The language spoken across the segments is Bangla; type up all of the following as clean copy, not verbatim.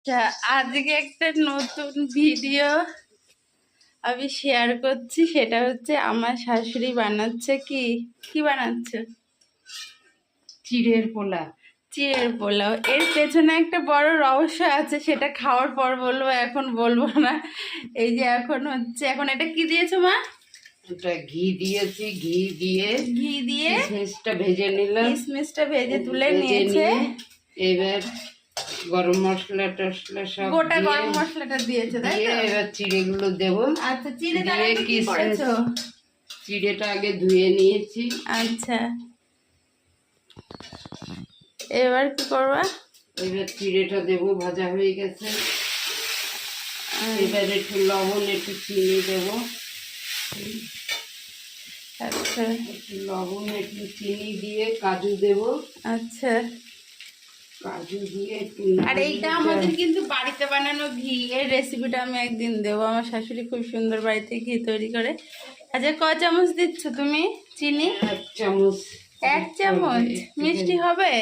আচ্ছা, আজকে একটা নতুন ভিডিও আমি শেয়ার করছি। সেটা হচ্ছে আমার শাশুড়ি বানাচ্ছে কি কি বানাচ্ছে? চিড়ের পোলা। চিড়ের পোলাও। এর পেছনে একটা বড় রহস্য আছে, সেটা খাওয়ার পর বলবো, এখন বলবো না। এই যে এখন এটা কি দিয়েছো মা? এটা ঘি দিয়েছি, ঘি দিয়ে কিশমিশটা ভেজে নিলাম, কিশমিশটা ভেজে তুলে ভেজে নিয়েছে। নিয়ে এবার গরম মশলা টসলা সব গোটা দিয়ে গরম মশলাটা দিয়েছে, তাই দিয়ে তো? এবার চিড়েগুলো দেবো। আচ্ছা, চিড়ে দিয়ে কি কিশমিশ করেছো? চিড়েটা আগে ধুয়ে নিয়েছি। আচ্ছা, এবার কি করবা? এবার চিড়েটা দেবো, ভাজা হয়ে গেছে। এবার একটু লবণ, একটু চিনি দেবো। আচ্ছা একটু লবণ, একটু চিনি দিয়ে কাজু দেবো। আচ্ছা, কাজু দিয়ে একটু আর এইটা আমাদের কিন্তু বাড়িতে বানানো ঘি। এর রেসিপিটা আমি একদিন দেবো। আমার শাশুড়ি খুব সুন্দর বাড়িতে ঘি তৈরি করে। আচ্ছা, ক চামচ দিচ্ছ তুমি চিনি? 1 চামচ। 1 চামচ মিষ্টি হবে।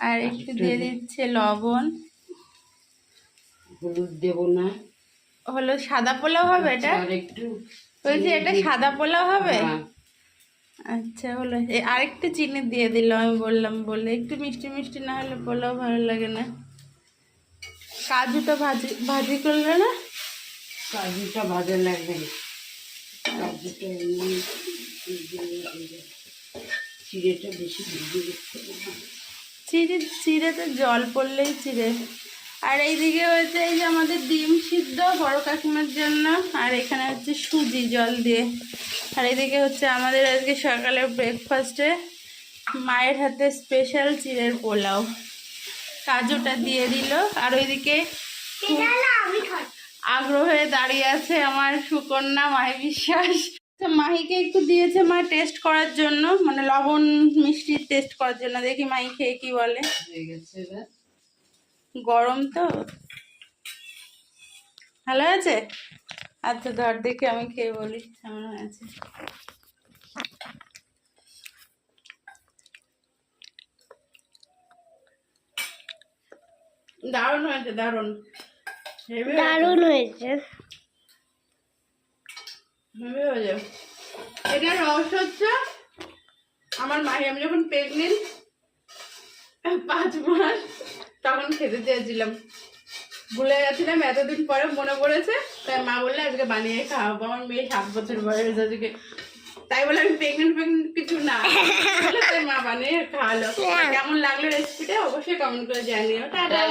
আর একটু একটু দিয়ে দিচ্ছে লবণ। হলুদ দেবো না, হলো সাদা পোলাও হবে এটা? আর একটু বলছি এটা সাদা পোলাও হবে? হ্যাঁ। আচ্ছা, হলো। আরেকটু চিনি দিয়ে দিলাম, আমি বললাম বলে। একটু মিষ্টি মিষ্টি না হলে পোলাও ভালো লাগে না। কাজুটা ভাজি ভাজি করলে না? কাজুটা ভাজা লাগবে না, কাজুটা এমনি চিড়েটা বেশি ভিজে দিতে হবে। চিড়েতে জল পড়লেই চিড়ে। আর এইদিকে হচ্ছে এই যে আমাদের ডিম সিদ্ধ বড় কাকিমার জন্য, আর এখানে হচ্ছে সুজি জল দিয়ে। আর এইদিকে হচ্ছে আমাদের আজকে সকালের ব্রেকফাস্টে মায়ের হাতে স্পেশাল চিড়ের পোলাও। কাজুটা দিয়ে দিল। আর ওইদিকে আগ্রহে দাঁড়িয়ে আছে আমার সুকন্যা মাহি বিশ্বাস। মাহিকে একটু দিয়েছে মা টেস্ট করার জন্য, মানে লবণ মিষ্টি টেস্ট করার জন্য। দেখি মাহি খেয়ে কি বলে। হয়ে গেছে এবার। গরম তো, ভালো আছে? আচ্ছা, ধর দেখে আমি খেয়ে বলি কেমন হয়েছে। দারুণ হয়েছে, দারুণ দারুণ হয়েছে। এটা রহস্য হচ্ছে আমার মাহি, আমি যখন প্রেগনেন্ট 5 মাস তখন খেতে চেয়েছিলাম, ভুলে গেছিলাম। এতদিন পরে মনে পড়েছে, তাই মা বললে আজকে বানিয়ে খাওয়াবো। আমার মেয়ে 7 বছর বয়স আজকে, তাই বলে আমি প্রেগনেন্ট কিছু না বলে তাই মা বানিয়ে খাওয়ালো। কেমন লাগলো রেসিপিটা অবশ্যই কমেন্ট করে জানিও। টাটা।